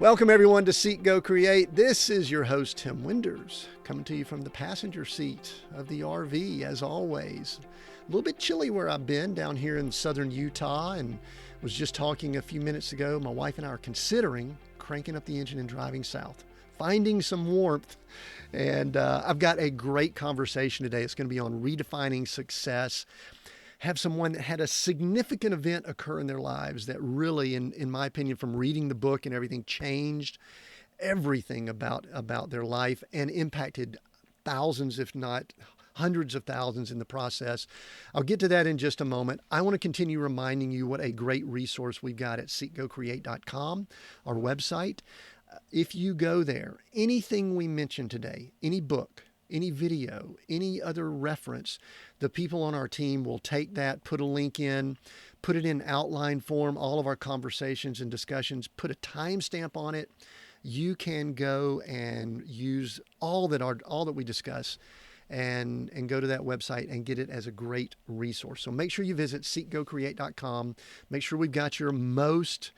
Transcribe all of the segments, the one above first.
Welcome, everyone, to Seek, Go, Create. This is your host, Tim Winders, coming to you from the passenger seat of the RV, as always. A little bit chilly where I've been down here in southern Utah, and was just talking a few minutes ago. My wife and I are considering cranking up the engine and driving south, finding some warmth. And I've got a great conversation today. It's going to be on redefining success. Have someone that had a significant event occur in their lives that really, in my opinion, from reading the book and everything, changed everything about their life and impacted thousands, if not hundreds of thousands in the process. I'll get to that in just a moment. I want to continue reminding you what a great resource we've got at seekgocreate.com, our website. If you go there, anything we mentioned today, any book, any video, any other reference, the people on our team will take that, put a link in, put it in outline form, all of our conversations and discussions, put a timestamp on it. You can go and use all that we discuss and go to that website and get it as a great resource. So make sure you visit seekgocreate.com. Make sure we've got your most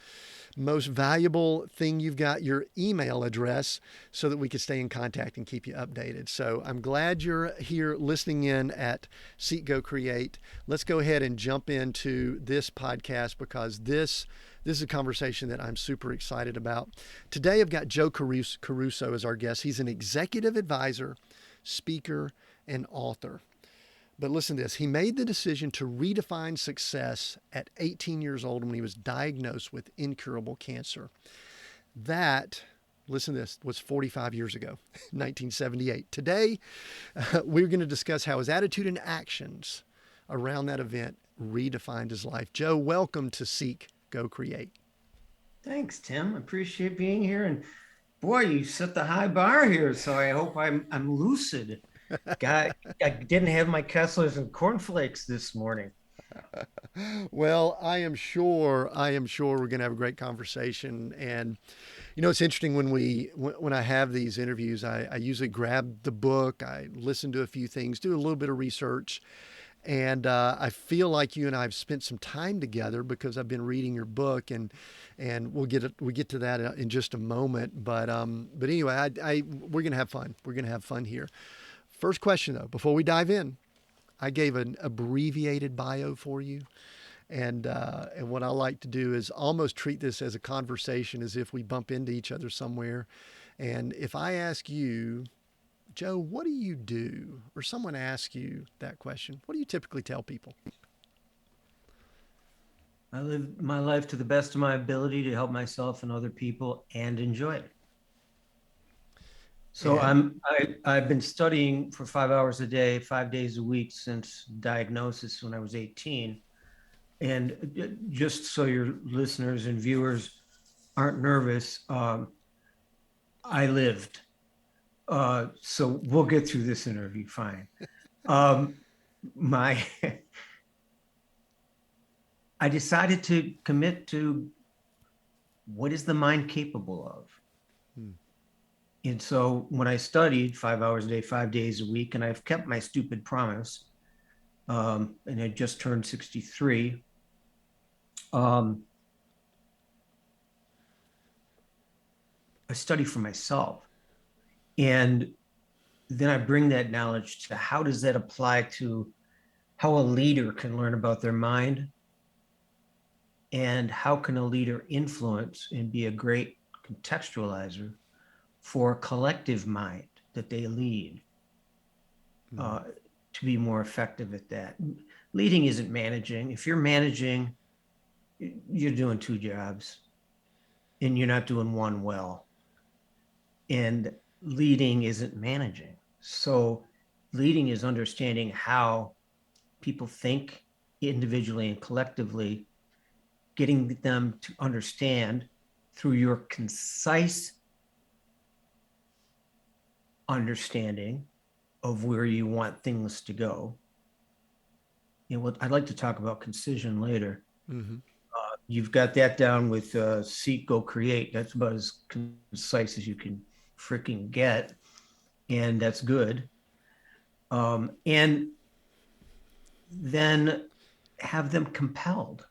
valuable thing. You've got your email address so that we can stay in contact and keep you updated. So I'm glad you're here listening in at Seek, Go, Create. Let's go ahead and jump into this podcast because this is a conversation that I'm super excited about. Today, I've got Joe Caruso as our guest. He's an executive advisor, speaker, and author. But listen to this. He made the decision to redefine success at 18 years old when he was diagnosed with incurable cancer. That, listen to this, was 45 years ago, 1978. Today, we're going to discuss how his attitude and actions around that event redefined his life. Joe, welcome to Seek, Go, Create. Thanks, Tim. I appreciate being here. And boy, you set the high bar here. So I hope I'm lucid. I didn't have my Kesslers and cornflakes this morning. Well, I am sure we're going to have a great conversation. And it's interesting when I have these interviews, I usually grab the book, I listen to a few things, do a little bit of research. And I feel like you and I have spent some time together because I've been reading your book, and we get to that in just a moment. But anyway, we're gonna have fun. We're gonna have fun here. First question though, before we dive in, I gave an abbreviated bio for you, and what I like to do is almost treat this as a conversation, as if we bump into each other somewhere. And if I ask you, Joe, what do you do? Or someone asks you that question, what do you typically tell people? I live my life to the best of my ability to help myself and other people and enjoy it. So I've been studying for 5 hours a day, 5 days a week since diagnosis when I was 18. And just so your listeners and viewers aren't nervous, I lived. So we'll get through this interview fine. I decided to commit to what is the mind capable of. And so when I studied 5 hours a day, 5 days a week, and I've kept my stupid promise, and I just turned 63, I study for myself. And then I bring that knowledge to how does that apply to how a leader can learn about their mind, and how can a leader influence and be a great contextualizer for a collective mind that they lead, to be more effective at that. Leading isn't managing. If you're managing, you're doing two jobs and you're not doing one well. And leading isn't managing. So leading is understanding how people think individually and collectively, getting them to understand through your concise understanding of where you want things to go. I'd like to talk about concision later. Mm-hmm. You've got that down with Seek, Go, Create. That's about as concise as you can freaking get. And that's good. And then have them compelled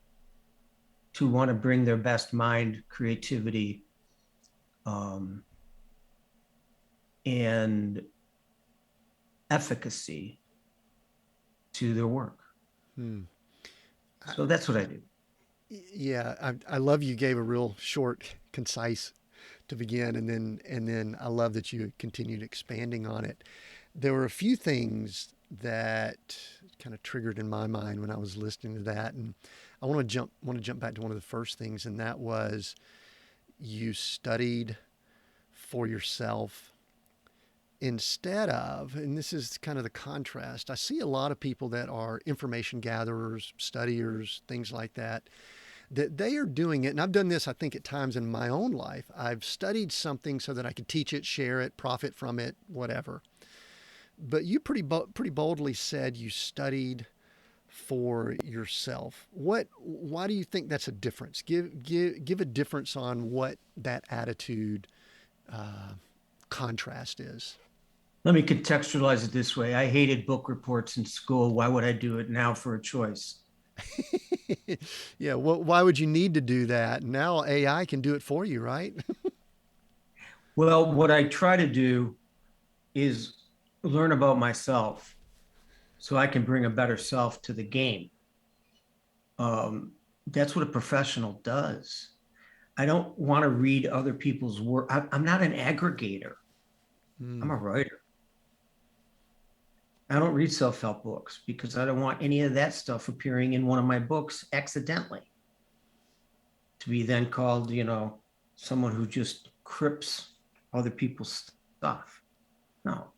to want to bring their best mind, creativity, um, and efficacy to their work. Hmm. So that's what I do. Yeah, I love you gave a real short, concise to begin, and then I love that you continued expanding on it. There were a few things that kind of triggered in my mind when I was listening to that, and I want to jump back to one of the first things, and that was you studied for yourself instead of, and this is kind of the contrast. I see a lot of people that are information gatherers, studiers, things like that they are doing it. And I've done this, I think, at times in my own life. I've studied something so that I could teach it, share it, profit from it, whatever. But you pretty boldly said you studied for yourself. Why do you think that's a difference? Give a difference on what that attitude uh, contrast is. Let me contextualize it this way. I hated book reports in school. Why would I do it now for a choice? Yeah, why would you need to do that? Now AI can do it for you, right? Well, what I try to do is learn about myself so I can bring a better self to the game. Um, that's what a professional does. I don't want to read other people's work. I'm not an aggregator. I'm Mm. a writer. I don't read self-help books because I don't want any of that stuff appearing in one of my books accidentally to be then called, someone who just crips other people's stuff. No,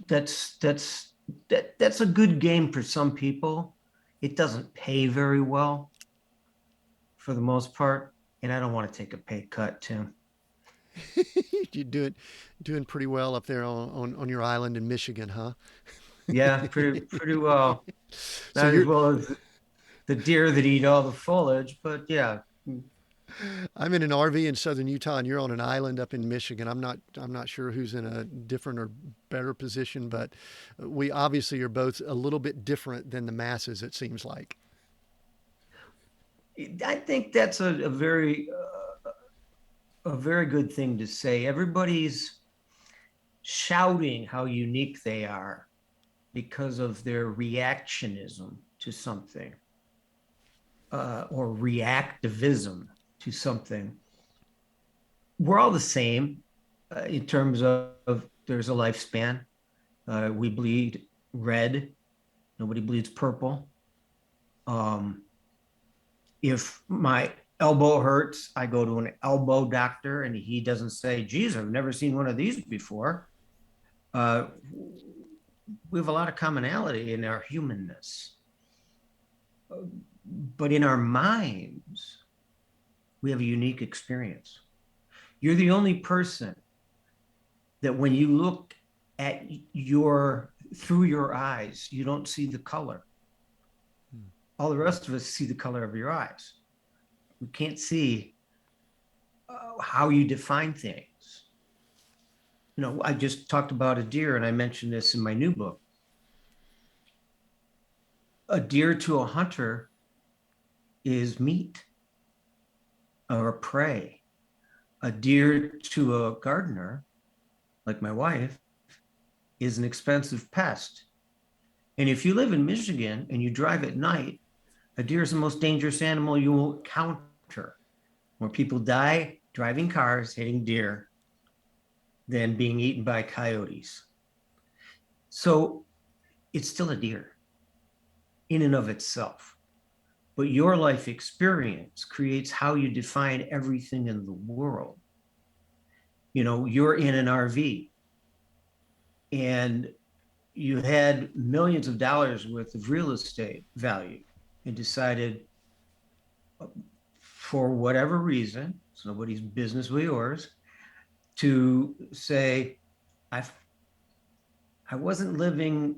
that's a good game for some people. It doesn't pay very well for the most part, and I don't want to take a pay cut, Tim. You doing pretty well up there on your island in Michigan, huh? Yeah, pretty well. So Not as you're well as the deer that eat all the foliage, but yeah. I'm in an RV in southern Utah and you're on an island up in Michigan. I'm not sure who's in a different or better position, but we obviously are both a little bit different than the masses, it seems like. I think that's a very good thing to say. Everybody's shouting how unique they are because of their reactionism to something, or reactivism to something. We're all the same in terms of there's a lifespan. We bleed red. Nobody bleeds purple. Um, if my elbow hurts, I go to an elbow doctor and he doesn't say, geez, I've never seen one of these before. Uh, we have a lot of commonality in our humanness. But in our minds, we have a unique experience. You're the only person that when you look at through your eyes, you don't see the color. All the rest of us see the color of your eyes. We can't see how you define things. I just talked about a deer, and I mentioned this in my new book. A deer to a hunter is meat or prey. A deer to a gardener, like my wife, is an expensive pest. And if you live in Michigan and you drive at night, a deer is the most dangerous animal you will encounter. More people die driving cars, hitting deer, than being eaten by coyotes. So it's still a deer in and of itself. But your life experience creates how you define everything in the world. You're in an RV and you had millions of dollars worth of real estate value and decided, for whatever reason, it's nobody's business but yours, to say, I wasn't living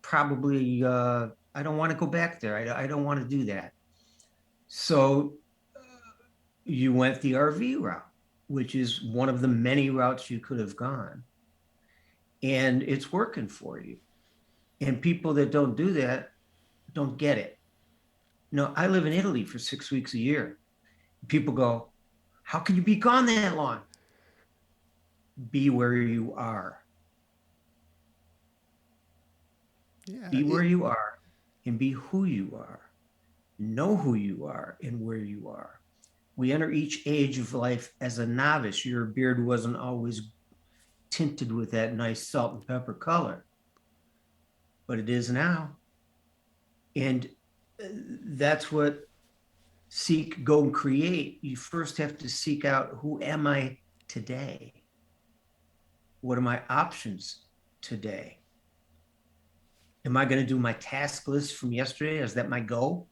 probably, I don't want to go back there. I don't want to do that. So you went the RV route, which is one of the many routes you could have gone. And it's working for you. And people that don't do that don't get it. I live in Italy for 6 weeks a year. People go, How can you be gone that long? Be where you are. Yeah. Be where you are and be who you are. Know who you are and where you are. We enter each age of life as a novice. Your beard wasn't always tinted with that nice salt and pepper color, but it is now. And that's what seek, go, and create. You first have to seek out, who am I today? What are my options today? Am I going to do my task list from yesterday? Is that my goal?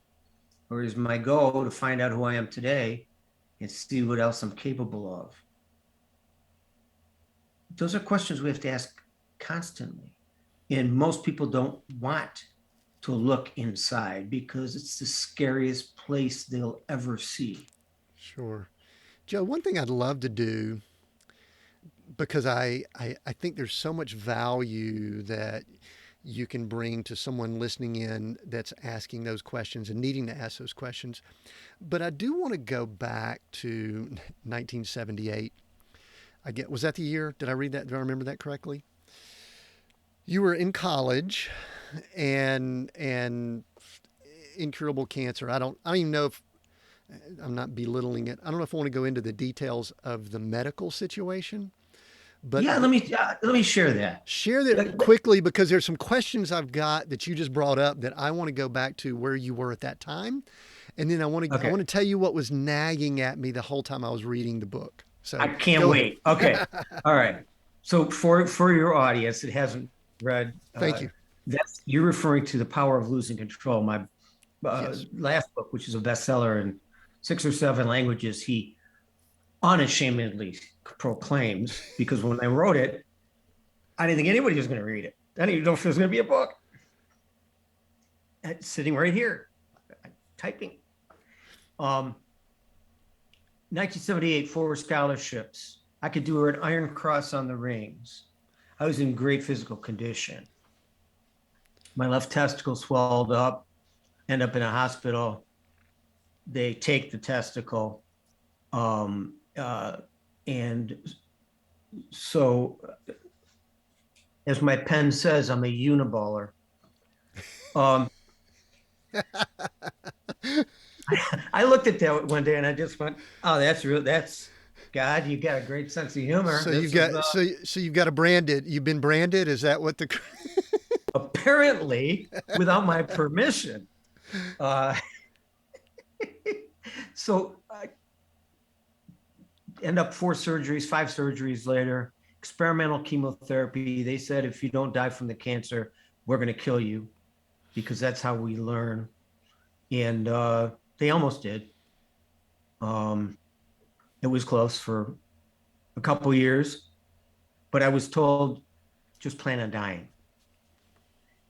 Or is my goal to find out who I am today and see what else I'm capable of? Those are questions we have to ask constantly. And most people don't want to look inside because it's the scariest place they'll ever see. Sure. Joe, one thing I'd love to do, because I think there's so much value that you can bring to someone listening in that's asking those questions and needing to ask those questions. But I do want to go back to 1978. Was that the year? Did I read that? Do I remember that correctly? You were in college, and incurable cancer. I don't even know if I'm not belittling it. I don't know if I want to go into the details of the medical situation, but Yeah, let me share that. share that quickly because there's some questions I've got that you just brought up that I want to go back to where you were at that time, and then I Okay. want to tell you what was nagging at me the whole time I was reading the book. I So can't go ahead. wait. Okay. All right. So for your audience that hasn't read, Thank you. that's you're referring to The Power of Losing Control, my Yes. last book, which is a bestseller in 6 or 7 languages. He unashamedly proclaims, because when I wrote it, I didn't think anybody was going to read it. I didn't even know if there was going to be a book. It's sitting right here, typing. 1978, 4 scholarships. I could do an Iron Cross on the rings. I was in great physical condition. My left testicle swelled up, end up in a hospital. They take the testicle. And so, as my pen says, I'm a uniballer. Um, I looked at that one day and I just went, "Oh, that's real. That's God. You got a great sense of humor." So This is you've got a branded. You've been branded. Is that what the? apparently without my permission. Uh, so I end up 4 surgeries, 5 surgeries later, experimental chemotherapy. They said, if you don't die from the cancer, we're going to kill you, because that's how we learn. And they almost did. It was close for a couple years, but I was told, just plan on dying.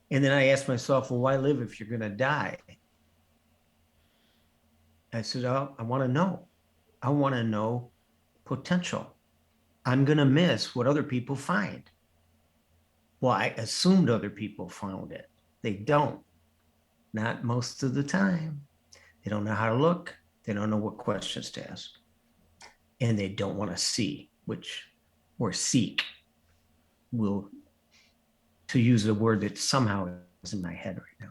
And then I asked myself, well, why live if you're going to die? I said, oh, I want to know. I want to know potential. I'm going to miss what other people find. Well, I assumed other people found it. They don't. Not most of the time. They don't know how to look. They don't know what questions to ask. And they don't want to see, or seek, will, to use a word that somehow is in my head right now.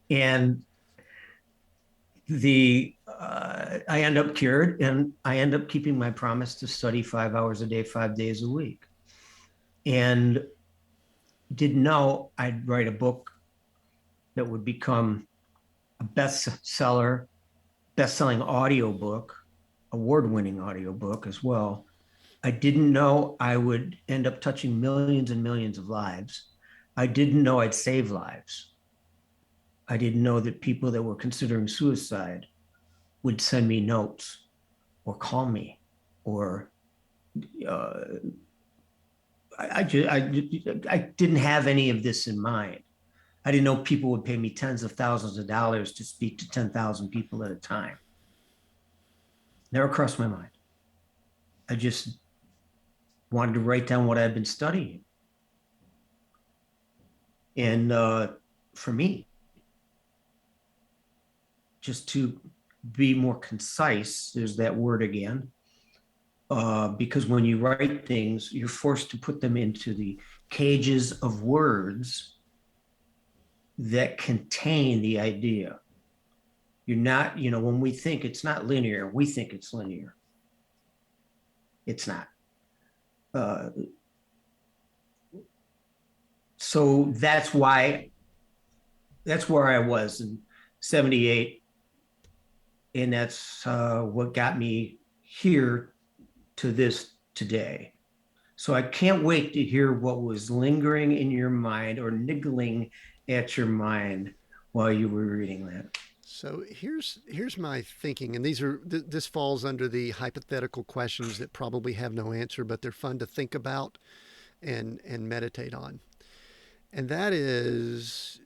And I end up cured, and I end up keeping my promise to study 5 hours a day, 5 days a week. And didn't know I'd write a book that would become a bestseller, best-selling audiobook, award-winning audiobook as well. I didn't know I would end up touching millions and millions of lives. I didn't know I'd save lives. I didn't know that people that were considering suicide would send me notes or call me, or uh, I didn't have any of this in mind. I didn't know people would pay me tens of thousands of dollars to speak to 10,000 people at a time. Never crossed my mind. I just wanted to write down what I'd been studying. And for me, just to be more concise, there's that word again. because when you write things, you're forced to put them into the cages of words that contain the idea. You're not, when we think it's not linear, we think it's linear. It's not. So that's where I was in 78. And that's what got me here to this today. So I can't wait to hear what was lingering in your mind or niggling at your mind while you were reading that. So here's my thinking, and this falls under the hypothetical questions that probably have no answer, but they're fun to think about and meditate on. And that is,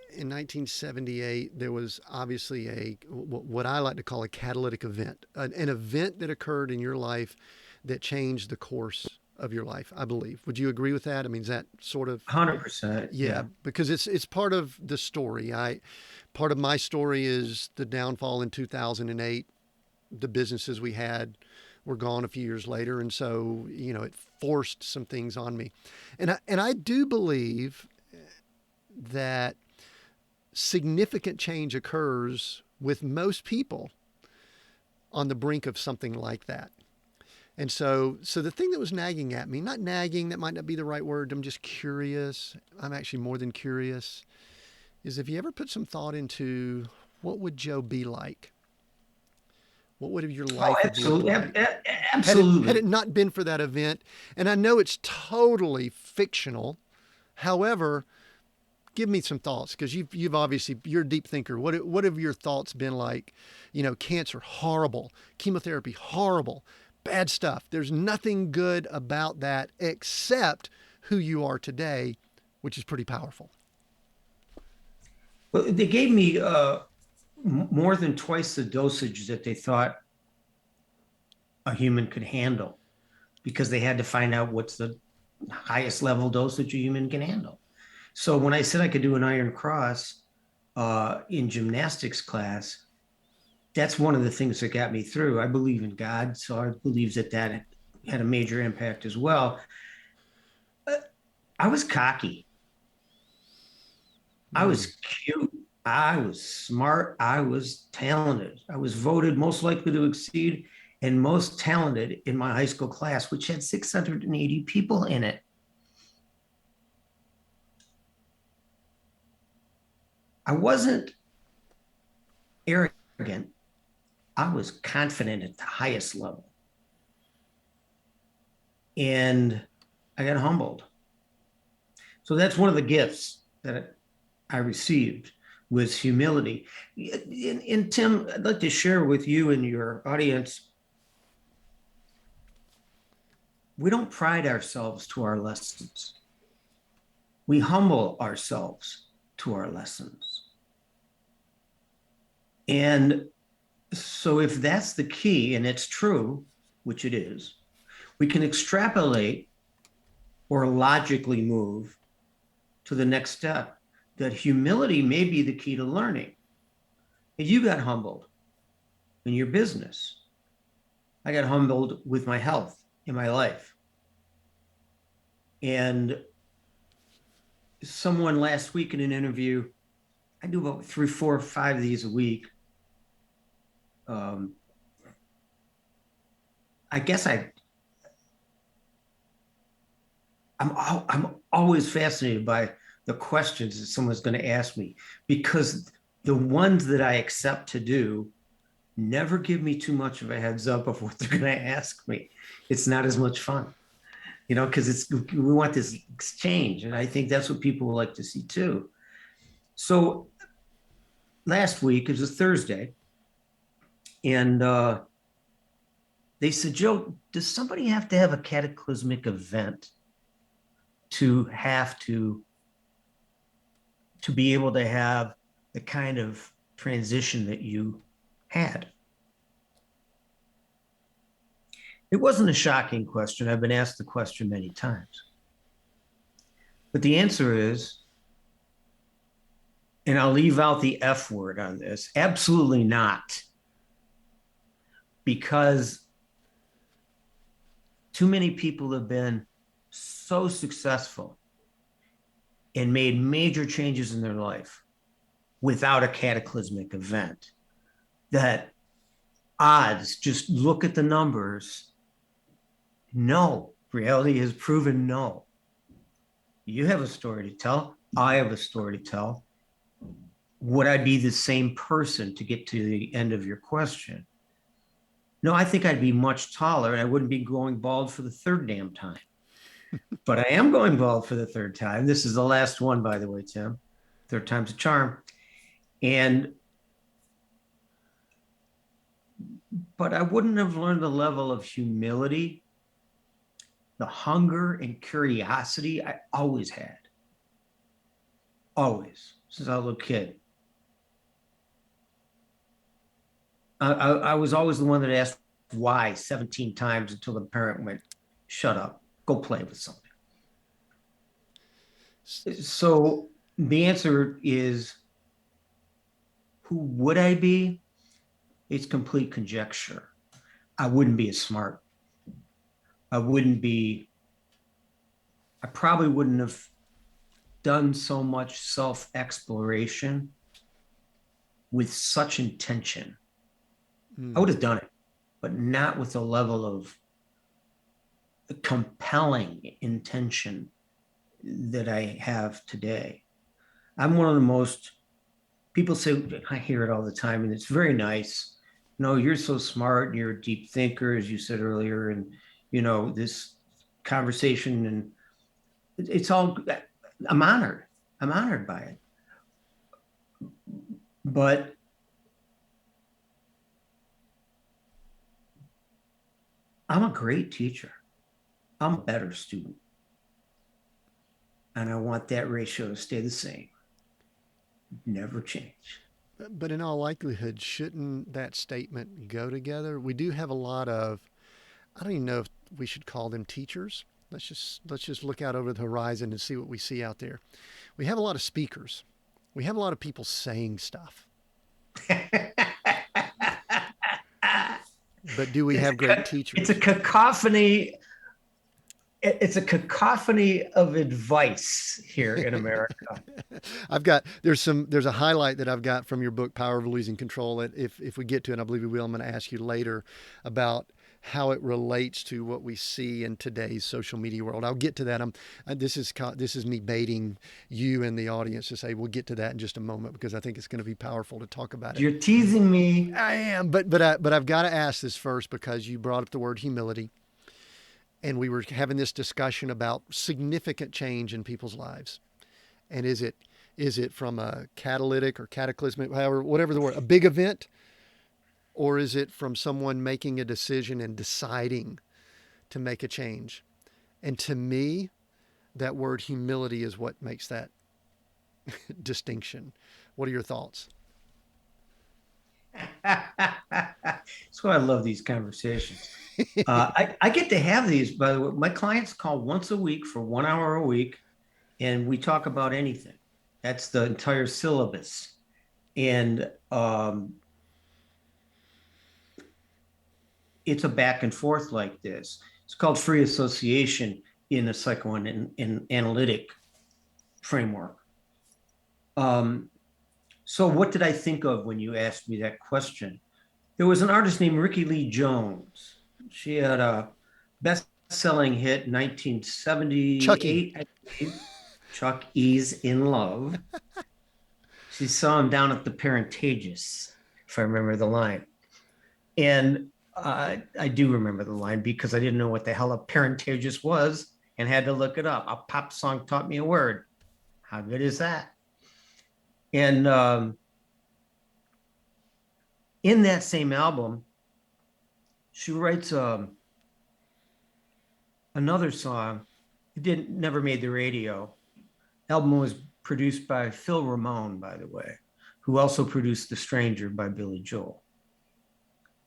in 1978, there was obviously what I like to call a catalytic event, an event that occurred in your life that changed the course of your life, I believe. Would you agree with that? I mean, is that sort of 100%. yeah, because it's part of the story. Part of my story is the downfall in 2008. The businesses we had were gone a few years later, and so it forced some things on me, and I do believe that significant change occurs with most people on the brink of something like that. And so the thing that was nagging at me, not nagging, that might not be the right word, I'm just curious. I'm actually more than curious, is if you ever put some thought into what would Joe be like? What would your life have looked like? Absolutely. Had it not been for that event? And I know it's totally fictional. However, give me some thoughts, because you've obviously, you're a deep thinker. What have your thoughts been like? Cancer, horrible. Chemotherapy, horrible. Bad stuff. There's nothing good about that except who you are today, which is pretty powerful. Well, they gave me more than twice the dosage that they thought a human could handle, because they had to find out what's the highest level dosage a human can handle. So when I said I could do an Iron Cross in gymnastics class, that's one of the things that got me through. I believe in God, so I believe that had a major impact as well. I was cocky. I was cute. I was smart. I was talented. I was voted most likely to exceed and most talented in my high school class, which had 680 people in it. I wasn't arrogant. I was confident at the highest level. And I got humbled. So that's one of the gifts that I received, was humility. And Tim, I'd like to share with you and your audience, we don't pride ourselves to our lessons. We humble ourselves to our lessons. And so if that's the key, and it's true, which it is, we can extrapolate or logically move to the next step, that humility may be the key to learning. And you got humbled in your business. I got humbled with my health in my life. And someone last week in an interview, I do about 3, 4, 5 of these a week. I guess I'm always fascinated by the questions that someone's going to ask me, because the ones that I accept to do never give me too much of a heads up of what they're going to ask me. It's not as much fun, because we want this exchange, and I think that's what people would like to see too. So last week, it was a Thursday, and they said, Joe, does somebody have to have a cataclysmic event to be able to have the kind of transition that you had? It wasn't a shocking question. I've been asked the question many times. But the answer is, and I'll leave out the F word on this, absolutely not. Because Too many people have been so successful and made major changes in their life without a cataclysmic event that odds, just look at the numbers. No, reality has proven no. You have a story to tell. I have a story to tell. Would I be the same person, to get to the end of your question? No, I think I'd be much taller and I wouldn't be going bald for the third damn time. But I am going bald for the third time. This is the last one, by the way, Tim. Third time's a charm. But I wouldn't have learned the level of humility, the hunger and curiosity I always had. Always, since I was a little kid. I was always the one that asked why 17 times until the parent went, shut up, go play with something. So the answer is, who would I be? It's complete conjecture. I wouldn't be as smart. I probably wouldn't have done so much self-exploration with such intention. I would have done it, but not with a level of compelling intention that I have today. I'm one of the most, people say, I hear it all the time, and it's very nice. No, you're so smart and you're a deep thinker, as you said earlier, and this conversation, and it's all, I'm honored by it. But I'm a great teacher. I'm a better student. And I want that ratio to stay the same. Never change. But in all likelihood, shouldn't that statement go together? We do have a lot of, I don't even know if we should call them teachers. Let's just look out over the horizon and see what we see out there. We have a lot of speakers. We have a lot of people saying stuff. But do we have great teachers? It's a cacophony. It's a cacophony of advice here in America. There's a highlight that I've got from your book, Power of Losing Control. That if we get to it, and I believe we will, I'm going to ask you later about how it relates to what we see in today's social media world. I'll get to that. This is me baiting you and the audience to say we'll get to that in just a moment, because I think it's going to be powerful to talk about it. You're teasing me. I am, but I've got to ask this first, because you brought up the word humility, and we were having this discussion about significant change in people's lives, and is it from a catalytic or cataclysmic, whatever the word, a big event? Or is it from someone making a decision and deciding to make a change? And to me, that word humility is what makes that distinction. What are your thoughts? That's why I love these conversations. I get to have these, by the way. My clients call once a week for 1 hour a week, and we talk about anything. That's the entire syllabus. And it's a back and forth like this. It's called free association in a psychoanalytic framework. So what did I think of when you asked me that question? There was an artist named Ricky Lee Jones. She had a best-selling hit in 1978. Chuck E's In Love. She saw him down at the Parentageous, if I remember the line. And I do remember the line, because I didn't know what the hell a Parentageous was and had to look it up. A pop song taught me a word. How good is that? And in that same album, she writes another song. It never made the radio. Album was produced by Phil Ramone, by the way, who also produced The Stranger by Billy Joel.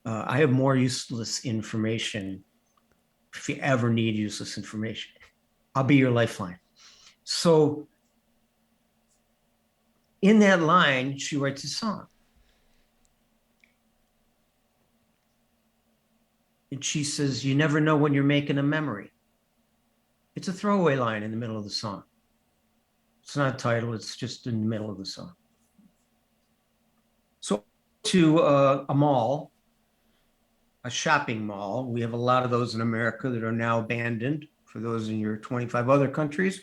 I have more useless information. If you ever need useless information, I'll be your lifeline. So in that line, she writes a song. And she says, you never know when you're making a memory. It's a throwaway line in the middle of the song. It's not a title, it's just in the middle of the song. So to a mall, a shopping mall. We have a lot of those in America that are now abandoned, for those in your 25 other countries.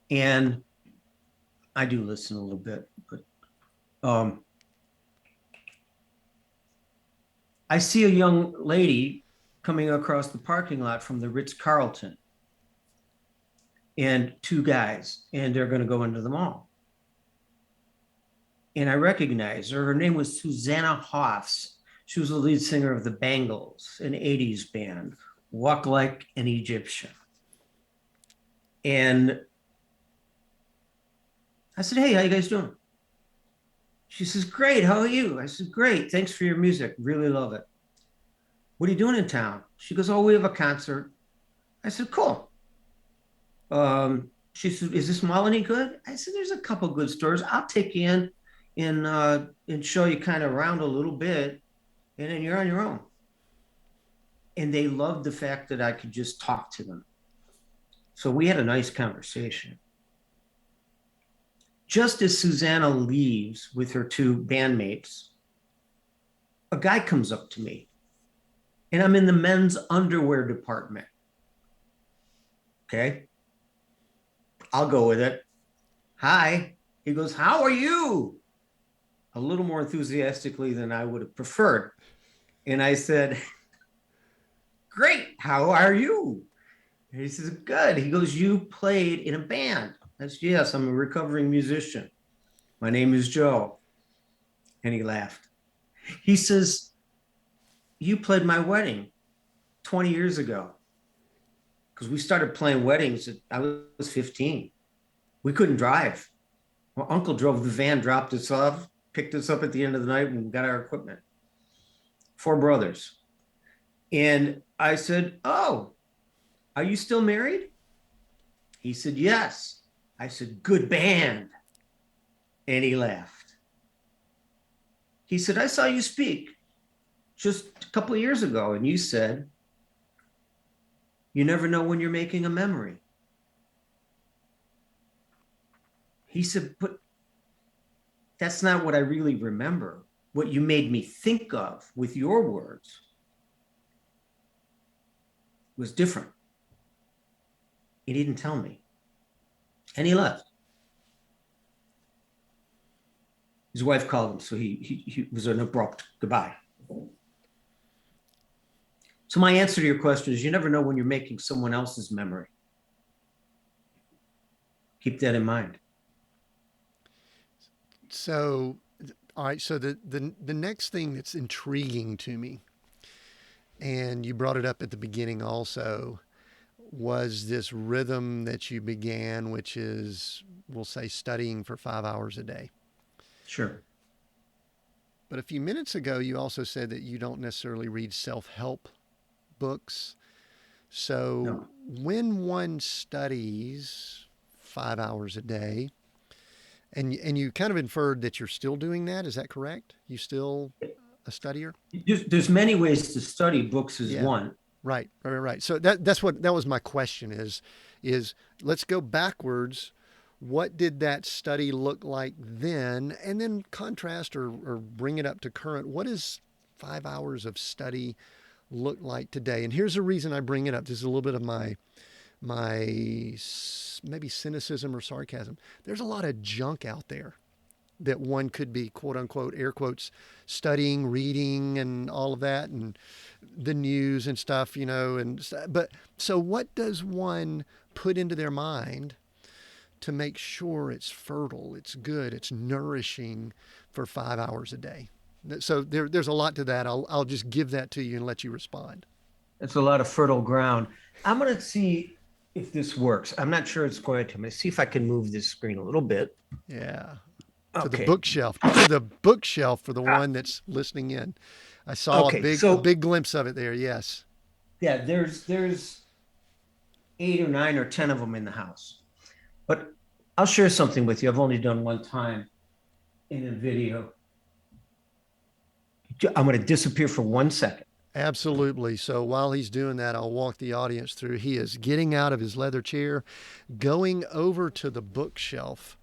And I do listen a little bit, but I see a young lady coming across the parking lot from the Ritz-Carlton, and two guys, and they're going to go into the mall. And I recognize her. Her name was Susanna Hoffs. She was the lead singer of the Bangles, an 80s band, Walk Like an Egyptian. And I said, hey, how you guys doing? She says, great, how are you? I said, great, thanks for your music, really love it. What are you doing in town? She goes, oh, we have a concert. I said, cool. She said, is this mall any good? I said, there's a couple good stores. I'll take you in and show you kind of around a little bit, and then you're on your own. And they loved the fact that I could just talk to them. So we had a nice conversation. Just as Susanna leaves with her two bandmates, a guy comes up to me, and I'm in the men's underwear department. Okay. I'll go with it. Hi. He goes, how are you? A little more enthusiastically than I would have preferred. And I said, great. How are you? And he says, good. He goes, you played in a band. I said, yes, I'm a recovering musician. My name is Joe. And he laughed. He says, you played my wedding 20 years ago. Because we started playing weddings I was 15. We couldn't drive. My uncle drove the van, dropped us off, picked us up at the end of the night, and got our equipment. 4 brothers. And I said, oh, are you still married? He said, yes. I said, good band. And he laughed. He said, I saw you speak just a couple of years ago, and you said, you never know when you're making a memory. He said, but that's not what I really remember. What you made me think of with your words was different. He didn't tell me. And he left. His wife called him, so he was an abrupt goodbye. So my answer to your question is, you never know when you're making someone else's memory. Keep that in mind. So, all right. So the next thing that's intriguing to me, and you brought it up at the beginning also, was this rhythm that you began, which is, we'll say, studying for 5 hours a day. Sure. But a few minutes ago, you also said that you don't necessarily read self-help books. So No. when one studies 5 hours a day, and you kind of inferred that you're still doing that, is that correct? You still a studier? There's many ways to study. Books is one. Right. So that was my question is let's go backwards. What did that study look like then? And then contrast or bring it up to current. What does 5 hours of study look like today? And here's the reason I bring it up. This is a little bit of my maybe cynicism or sarcasm. There's a lot of junk out there that one could be, quote unquote, air quotes, studying, reading, and all of that, and the news and stuff, but so what does one put into their mind to make sure it's fertile, it's good, it's nourishing for 5 hours a day? So there's a lot to that. I'll just give that to you and let you respond. It's a lot of fertile ground. I'm going to see if this works. I'm not sure it's going to. I'm going to see if I can move this screen a little bit. Yeah. Okay. To the bookshelf. To the bookshelf for the one that's listening in. I saw a big glimpse of it there. Yes. Yeah, there's 8 or 9 or 10 of them in the house. But I'll share something with you. I've only done one time in a video. I'm going to disappear for 1 second. Absolutely. So while he's doing that, I'll walk the audience through. He is getting out of his leather chair, going over to the bookshelf.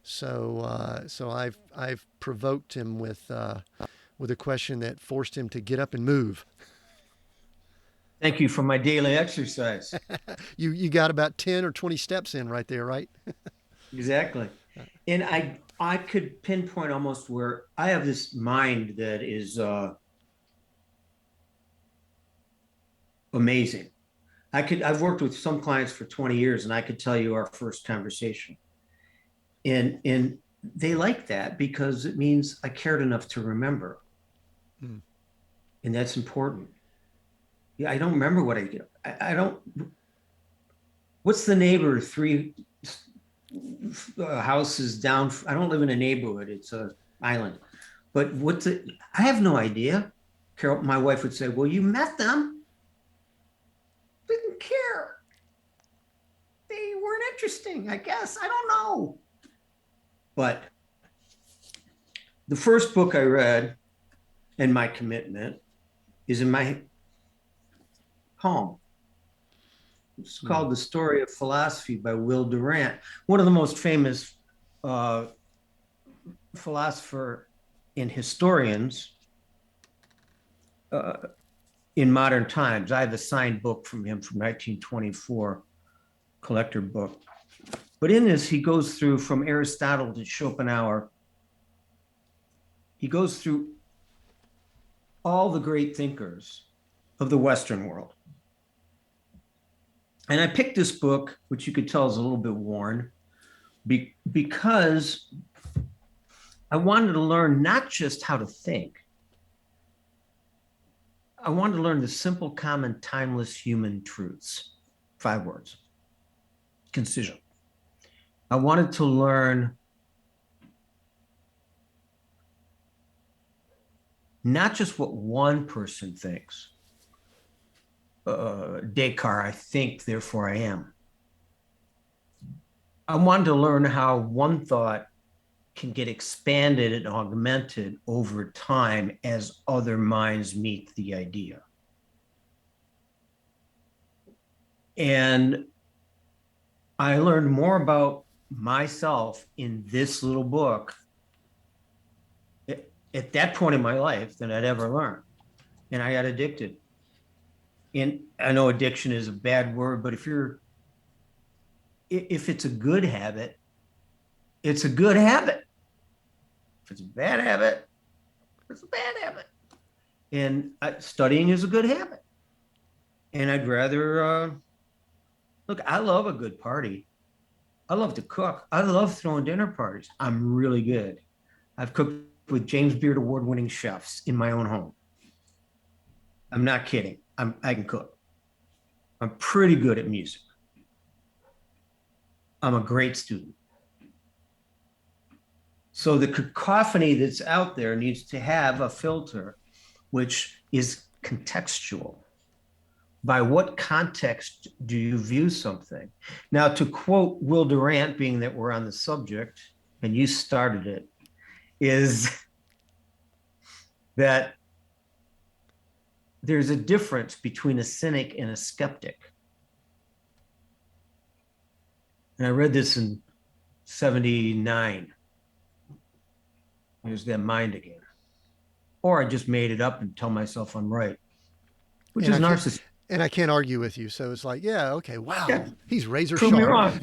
So I've provoked him with a question that forced him to get up and move. Thank you for my daily exercise. You got about 10 or 20 steps in right there, right? Exactly. And I could pinpoint almost where I have this mind that is amazing. I've worked with some clients for 20 years and I could tell you our first conversation. And they like that because it means I cared enough to remember. Hmm. And that's important. Yeah, I don't remember what I did. I don't. What's the neighbor 3 houses down? I don't live in a neighborhood. It's an island. But what's it? I have no idea. Carol, my wife would say, well, you met them. Didn't care. They weren't interesting, I guess. I don't know. But the first book I read and my commitment is in my home. It's called The Story of Philosophy by Will Durant, one of the most famous philosopher and historians in modern times. I have a signed book from him from 1924, collector book. But in this, he goes through from Aristotle to Schopenhauer. He goes through all the great thinkers of the Western world. And I picked this book, which you could tell is a little bit worn, because I wanted to learn not just how to think. I wanted to learn the simple, common, timeless human truths. 5 words. Concision. I wanted to learn not just what one person thinks. Descartes, I think, therefore I am. I wanted to learn how one thought can get expanded and augmented over time as other minds meet the idea. And I learned more about myself in this little book at that point in my life than I'd ever learned. And I got addicted. And I know addiction is a bad word, but if it's a good habit, it's a good habit. If it's a bad habit, it's a bad habit. And studying is a good habit. And I'd rather, look, I love a good party. I love to cook. I love throwing dinner parties. I'm really good. I've cooked with James Beard award-winning chefs in my own home. I'm not kidding. I can cook. I'm pretty good at music. I'm a great student. So the cacophony that's out there needs to have a filter, which is contextual. By what context do you view something? Now, to quote Will Durant, being that we're on the subject, and you started it, is that there's a difference between a cynic and a skeptic. And I read this in 79. There's that mind again. Or I just made it up and tell myself I'm right, which is narcissism. And I can't argue with you. So it's like, yeah, okay, wow. Yeah. He's razor sharp. Prove me wrong.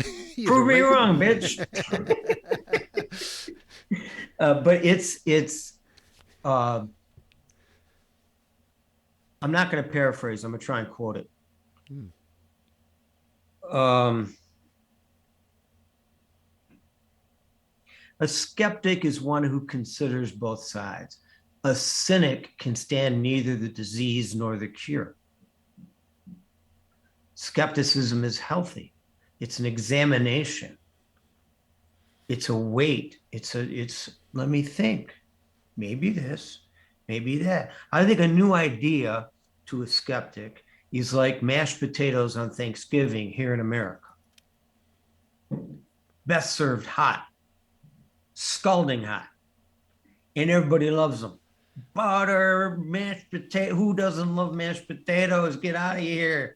Prove me wrong, bitch. But it's I'm not going to paraphrase. I'm going to try and quote it. A skeptic is one who considers both sides. A cynic can stand neither the disease nor the cure. Skepticism is healthy. It's an examination. It's a wait. It's let me think. Maybe this, maybe that. I think a new idea to a skeptic is like mashed potatoes on Thanksgiving here in America. Best served hot, scalding hot, and everybody loves them. butter, mashed potato. Who doesn't love mashed potatoes? Get out of here.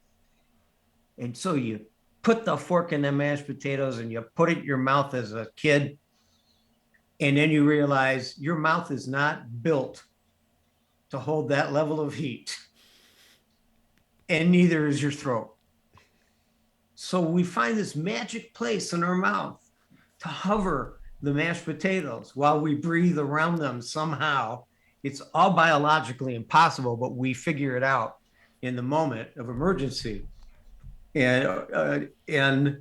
And so you put the fork in the mashed potatoes and you put it in your mouth as a kid. And then you realize your mouth is not built to hold that level of heat. And neither is your throat. So we find this magic place in our mouth to hover the mashed potatoes while we breathe around them somehow. It's all biologically impossible, but we figure it out in the moment of emergency. And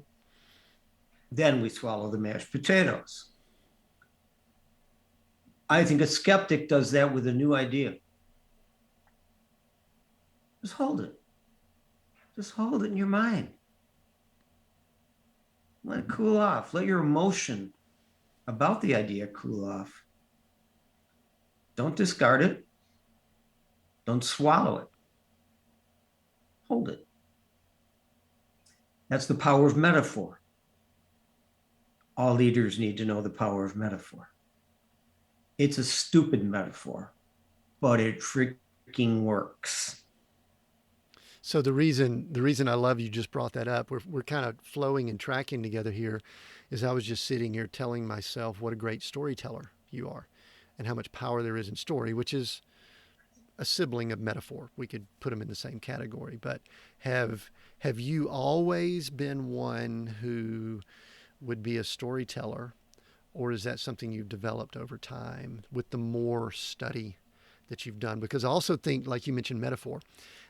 then we swallow the mashed potatoes. I think a skeptic does that with a new idea. Just hold it. Just hold it in your mind. Let it cool off. Let your emotion about the idea cool off. Don't discard it. Don't swallow it. Hold it. That's the power of metaphor. All leaders need to know the power of metaphor. It's a stupid metaphor, but it freaking works. So the reason I love you just brought that up, we're kind of flowing and tracking together here, is I was just sitting here telling myself what a great storyteller you are and how much power there is in story, which is a sibling of metaphor. We could put them in the same category. But have you always been one who would be a storyteller, or is that something you've developed over time with the more study that you've done? Because I also think, like you mentioned, metaphor.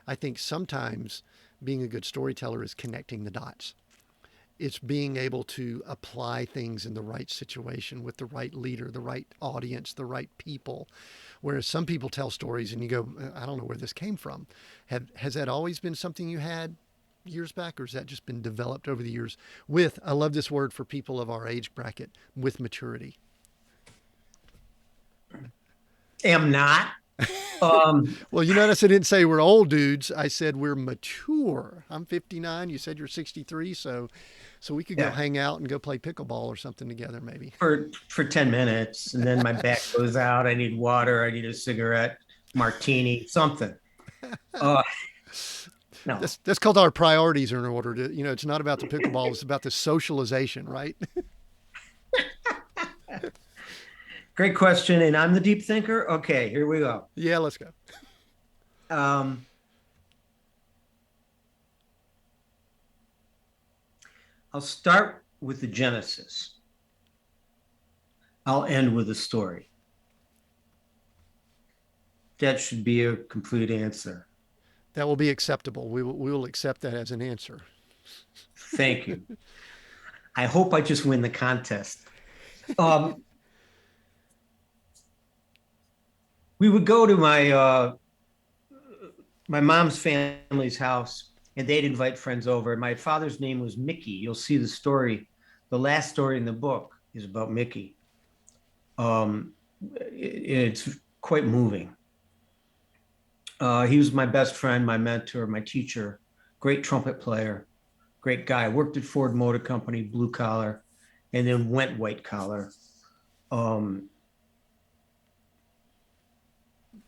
I think sometimes being a good storyteller is connecting the dots. It's being able to apply things in the right situation with the right leader, the right audience, the right people. Whereas some people tell stories and you go, I don't know where this came from. Has that always been something you had years back, or has that just been developed over the years with, I love this word for people of our age bracket, with maturity? Am not. Well, you notice I didn't say we're old dudes. I said we're mature. I'm 59. You said you're 63. So we could go hang out and go play pickleball or something together, maybe. For 10 minutes, and then my back goes out. I need water. I need a cigarette, martini, something. No. That's called our priorities are in order. It's not about the pickleball. It's about the socialization, right? Great question. And I'm the deep thinker. Okay, here we go. Yeah, let's go. I'll start with the genesis. I'll end with a story. That should be a complete answer. That will be acceptable. We will accept that as an answer. Thank you. I hope I just win the contest. We would go to my mom's family's house, and they'd invite friends over. And my father's name was Mickey. You'll see the story. The last story in the book is about Mickey. It's quite moving. He was my best friend, my mentor, my teacher, great trumpet player, great guy. Worked at Ford Motor Company, blue collar, and then went white collar.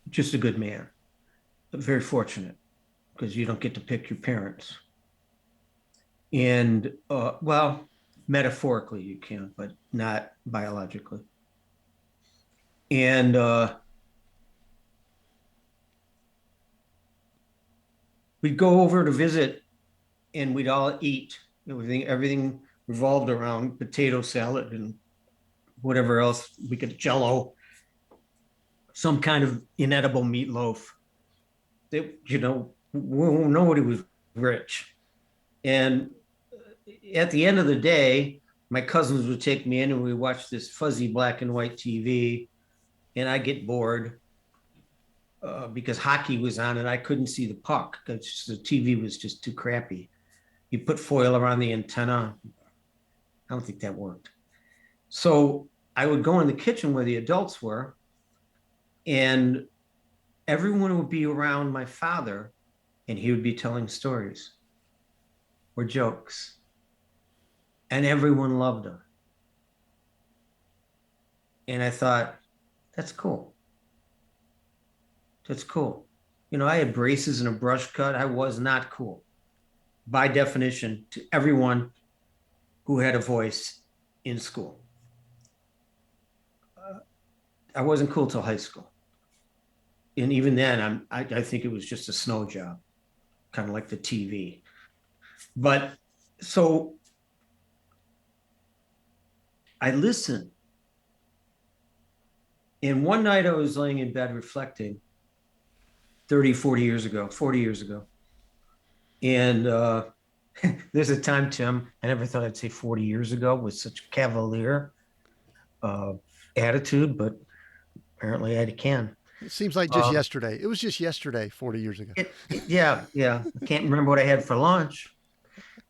Just a good man, but very fortunate because you don't get to pick your parents. And well, metaphorically you can, but not biologically. And we'd go over to visit, and we'd all eat. Everything revolved around potato salad and whatever else we could, Jello, some kind of inedible meatloaf. Nobody was rich. And at the end of the day, my cousins would take me in and we watch this fuzzy black and white TV, and I get bored because hockey was on and I couldn't see the puck because the TV was just too crappy. You put foil around the antenna. I don't think that worked. So I would go in the kitchen where the adults were, and everyone would be around my father, and he would be telling stories or jokes, and everyone loved him. And I thought, that's cool. That's cool. You know, I had braces and a brush cut. I was not cool by definition to everyone who had a voice in school. I wasn't cool till high school. And even then, I think it was just a snow job, kind of like the TV. But so I listened. And one night I was laying in bed reflecting 30, 40 years ago, 40 years ago. And there's a time, Tim, I never thought I'd say 40 years ago with such cavalier attitude, but apparently I can. It seems like just yesterday. It was just yesterday, 40 years ago. Yeah. I can't remember what I had for lunch,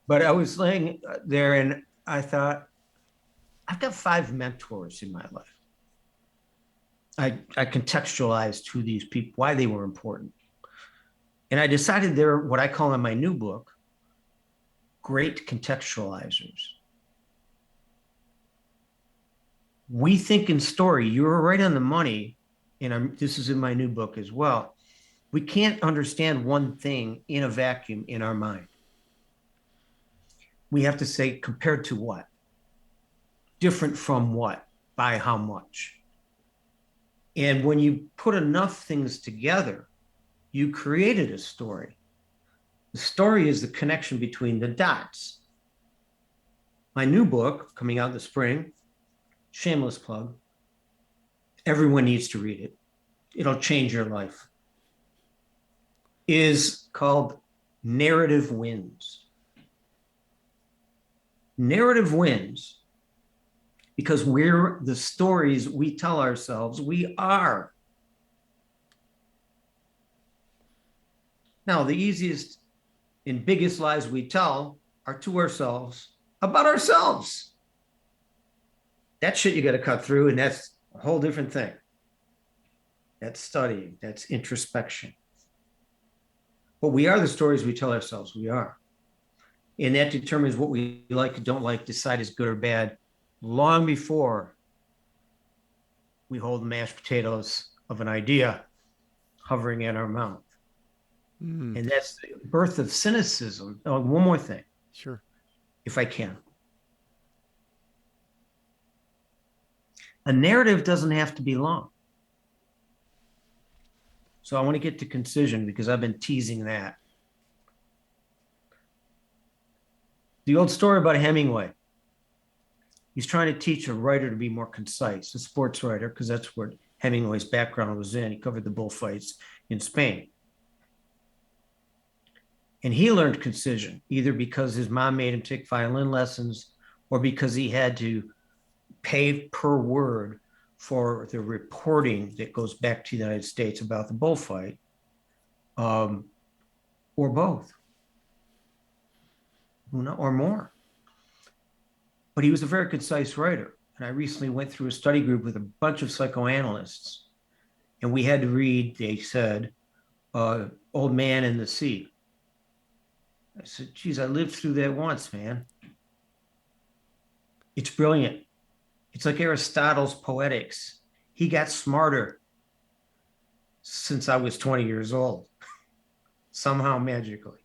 but I was laying there and I thought, I've got 5 mentors in my life. I contextualized who these people, why they were important. And I decided they're what I call in my new book, great contextualizers. We think in story, you were right on the money, and this is in my new book as well. We can't understand one thing in a vacuum in our mind. We have to say, compared to what? Different from what? By how much? And when you put enough things together, you created a story. The story is the connection between the dots. My new book, coming out in the spring, shameless plug, everyone needs to read it. It'll change your life, is called Narrative Wins. Narrative wins because we're the stories we tell ourselves we are. Now, the easiest and biggest lies we tell are to ourselves about ourselves. That shit you got to cut through, and that's a whole different thing. That's studying, that's introspection. But we are the stories we tell ourselves we are. And that determines what we like and don't like, decide is good or bad, long before we hold the mashed potatoes of an idea hovering in our mouth. And that's the birth of cynicism. Oh, one more thing. Sure. If I can. A narrative doesn't have to be long. So I want to get to concision because I've been teasing that. The old story about Hemingway. He's trying to teach a writer to be more concise, a sports writer, because that's where Hemingway's background was in. He covered the bullfights in Spain. And he learned concision, either because his mom made him take violin lessons or because he had to pay per word for the reporting that goes back to the United States about the bullfight, or both, or more. But he was a very concise writer. And I recently went through a study group with a bunch of psychoanalysts, and we had to read, they said, Old Man and the Sea. I said, geez, I lived through that once, man. It's brilliant. It's like Aristotle's Poetics. He got smarter since I was 20 years old, somehow magically.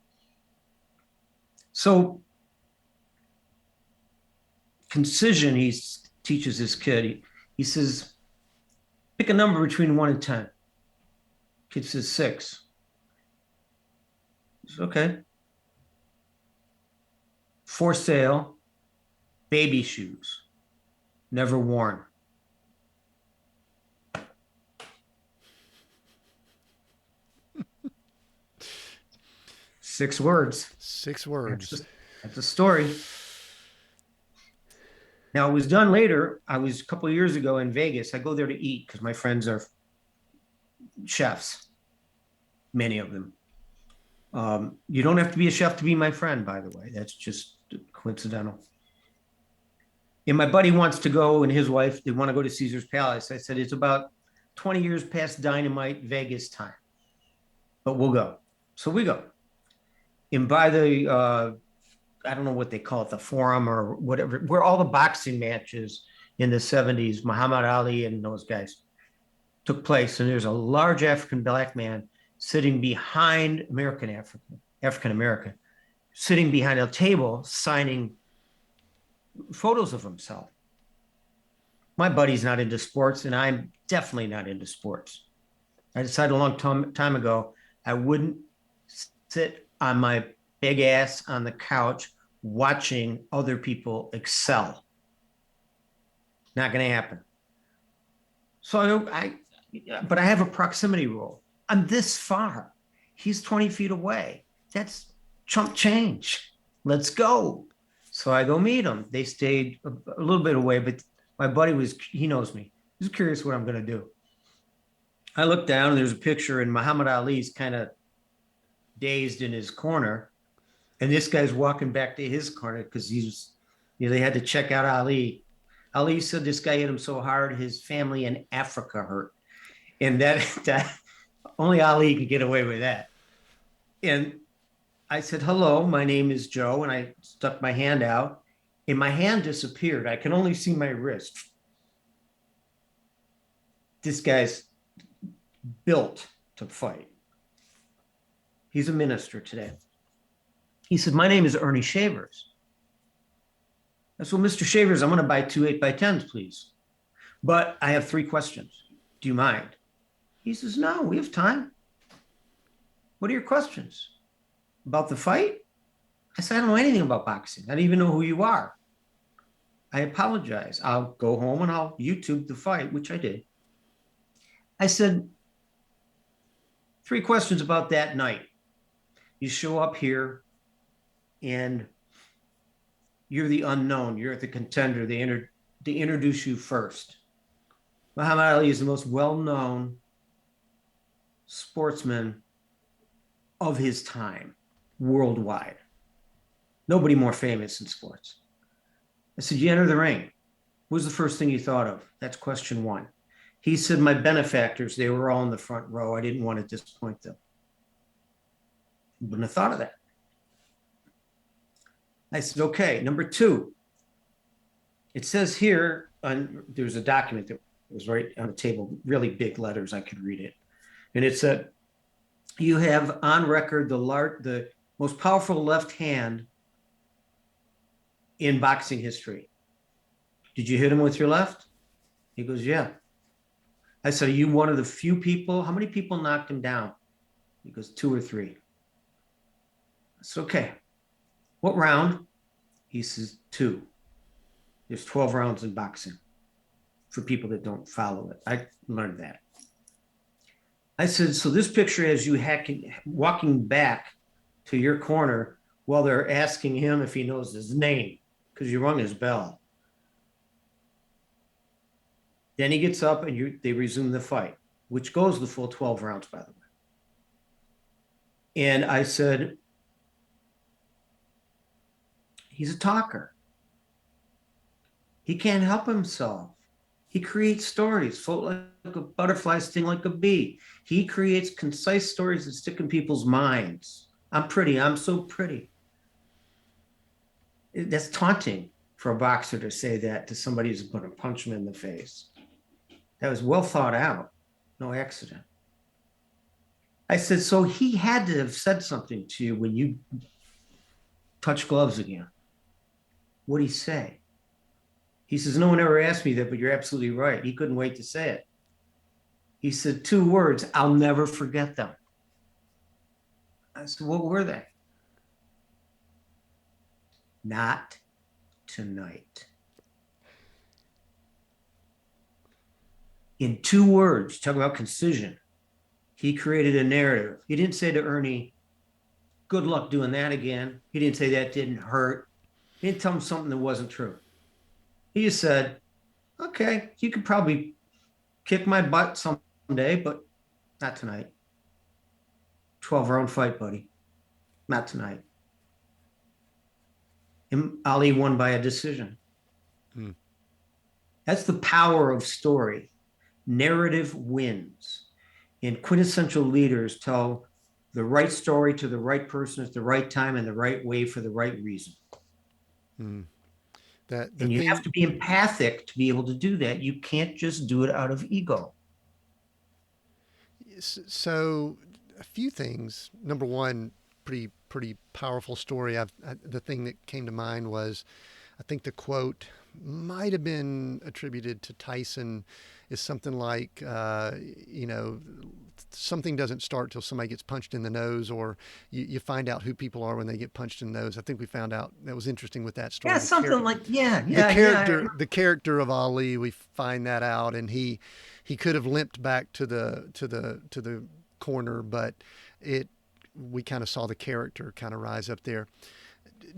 So concision, he teaches this kid. He says, pick a number between 1 and 10. Kid says 6. He says, okay. For sale, baby shoes, never worn. Six words. 6 words. That's a story. Now, it was done later. I was a couple of years ago in Vegas. I go there to eat because my friends are chefs, many of them. You don't have to be a chef to be my friend, by the way. That's just coincidental. And my buddy wants to go, and his wife, they want to go to Caesar's Palace. I said, it's about 20 years past dynamite Vegas time, but we'll go. So we go. And by the, I don't know what they call it, the forum or whatever, where all the boxing matches in the 70s, Muhammad Ali and those guys took place, and there's a large African black man sitting behind African American, sitting behind a table signing photos of himself. My buddy's not into sports, and I'm definitely not into sports. I decided a long time ago I wouldn't sit on my big ass on the couch watching other people excel. Not going to happen. So but I have a proximity rule. I'm this far. He's 20 feet away. That's chump change. Let's go. So I go meet him. They stayed a little bit away, but my buddy he knows me. He's curious what I'm going to do. I look down and there's a picture, and Muhammad Ali's kind of dazed in his corner. And this guy's walking back to his corner because they had to check out Ali. Ali said this guy hit him so hard, his family in Africa hurt. And that only Ali could get away with that. And I said, hello, my name is Joe. And I stuck my hand out, and my hand disappeared. I can only see my wrist. This guy's built to fight. He's a minister today. He said, my name is Ernie Shavers. I said, well, Mr. Shavers, I'm going to buy 2 8x10s, please. But I have 3 questions. Do you mind? He says, no, we have time. What are your questions? About the fight? I said, I don't know anything about boxing. I don't even know who you are. I apologize. I'll go home and I'll YouTube the fight, which I did. I said, 3 questions about that night. You show up here and you're the unknown. You're the contender. They introduce you first. Muhammad Ali is the most well-known sportsman of his time worldwide. Nobody more famous in sports. I said, you enter the ring. What was the first thing you thought of? That's question 1. He said, my benefactors, they were all in the front row. I didn't want to disappoint them. Wouldn't have thought of that. I said, okay, number 2. It says here, there's a document that was right on the table, really big letters, I could read it. And it said, you have on record the most powerful left hand in boxing history. Did you hit him with your left? He goes, yeah. I said, are you one of the few people? How many people knocked him down? He goes, 2 or 3. I said, okay. What round? He says, 2. There's 12 rounds in boxing for people that don't follow it. I learned that. I said, so this picture has you walking back to your corner while they're asking him if he knows his name because you rung his bell. Then he gets up and they resume the fight, which goes the full 12 rounds, by the way. And I said, he's a talker. He can't help himself. He creates stories, float like a butterfly, sting like a bee. He creates concise stories that stick in people's minds. I'm pretty. I'm so pretty. That's taunting for a boxer to say that to somebody who's going to punch him in the face. That was well thought out. No accident. I said, so he had to have said something to you when you touch gloves again. What'd he say? He says, no one ever asked me that, but you're absolutely right. He couldn't wait to say it. He said 2 words, I'll never forget them. I said, what were they? Not tonight. In 2 words, talking about concision, he created a narrative. He didn't say to Ernie, good luck doing that again. He didn't say that didn't hurt. He didn't tell him something that wasn't true. He just said, okay, you could probably kick my butt someday, but not tonight. 12-round fight, buddy. Not tonight. And Ali won by a decision. That's the power of story. Narrative wins. And quintessential leaders tell the right story to the right person at the right time and the right way for the right reason. And you have to be empathic to be able to do that. You can't just do it out of ego. So, a few things. Number one, pretty powerful story. The thing that came to mind was, I think the quote might have been attributed to Tyson, is something like, something doesn't start till somebody gets punched in the nose, or you find out who people are when they get punched in the nose. I think we found out that was interesting with that story. Yeah, something like The character of Ali, we find that out, and he could have limped back to the corner, but we kind of saw the character kind of rise up there.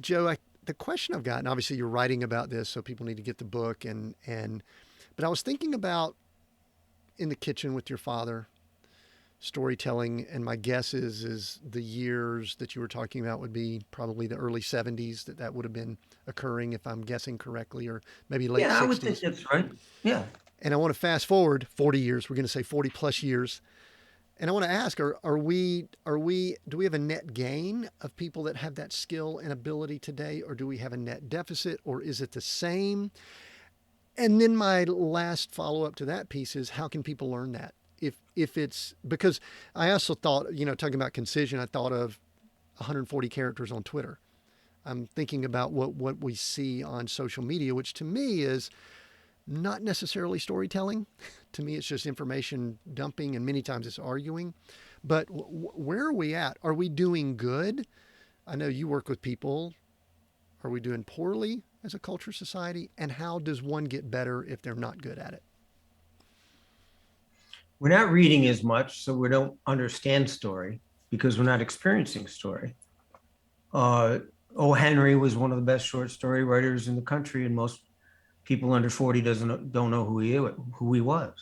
Joe, the question I've got, and obviously you're writing about this, so people need to get the book, but I was thinking about in the kitchen with your father, storytelling, and my guess is the years that you were talking about would be probably the early 70s that would have been occurring, if I'm guessing correctly, or maybe late 60s. I would think that's right. Yeah. And I want to fast forward 40 years. We're going to say 40 plus years. And I want to ask, do we have a net gain of people that have that skill and ability today, or do we have a net deficit, or is it the same? And then my last follow up to that piece is, how can people learn that? If it's, because I also thought, talking about concision, I thought of 140 characters on Twitter. I'm thinking about what we see on social media, which to me is not necessarily storytelling. To me, it's just information dumping, and many times it's arguing. But where are we at? Are we doing good? I know you work with people. Are we doing poorly as a culture, society? And how does one get better if they're not good at it? We're not reading as much, so we don't understand story because we're not experiencing story. O. Henry was one of the best short story writers in the country, and most people under 40 don't know who he was.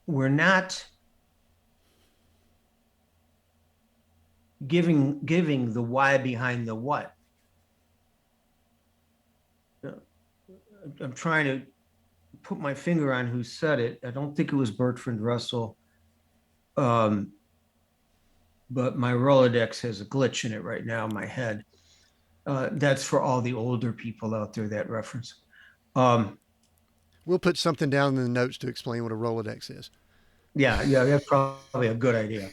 We're not giving the why behind the what. I'm trying to put my finger on who said it. I don't think it was Bertrand Russell, but my Rolodex has a glitch in it right now in my head. That's for all the older people out there, that reference. We'll put something down in the notes to explain what a Rolodex is. Yeah, that's probably a good idea.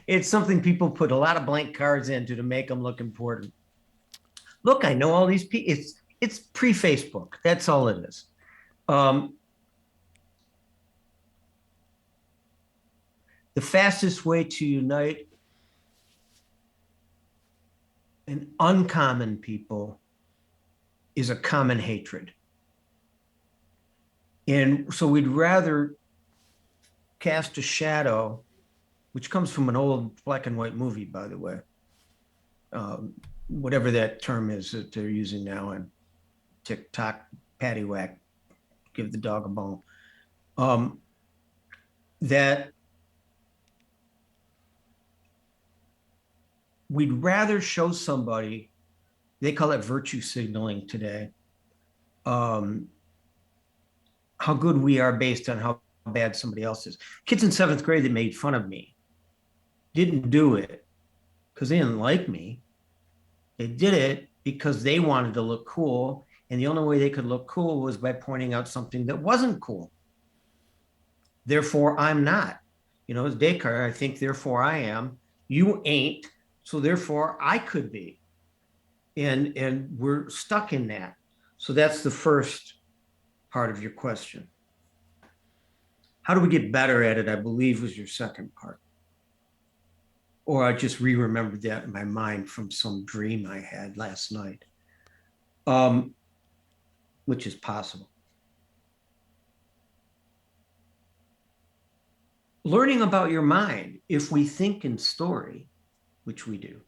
It's something people put a lot of blank cards into to make them look important. Look, I know all these people. It's pre-Facebook. That's all it is. The fastest way to unite an uncommon people is a common hatred. And so we'd rather cast a shadow, which comes from an old black and white movie, by the way. Whatever that term is that they're using now on TikTok, paddywhack, give the dog a bone. That we'd rather show somebody, they call it virtue signaling today, how good we are based on how bad somebody else is. Kids in 7th grade that made fun of me didn't do it because they didn't like me. They did it because they wanted to look cool. And the only way they could look cool was by pointing out something that wasn't cool. Therefore, I'm not. As Descartes, I think, therefore I am. You ain't. So therefore, I could be. And we're stuck in that. So that's the first part of your question. How do we get better at it, I believe, was your second part. Or I just re-remembered that in my mind from some dream I had last night, which is possible. Learning about your mind, if we think in story, which we do,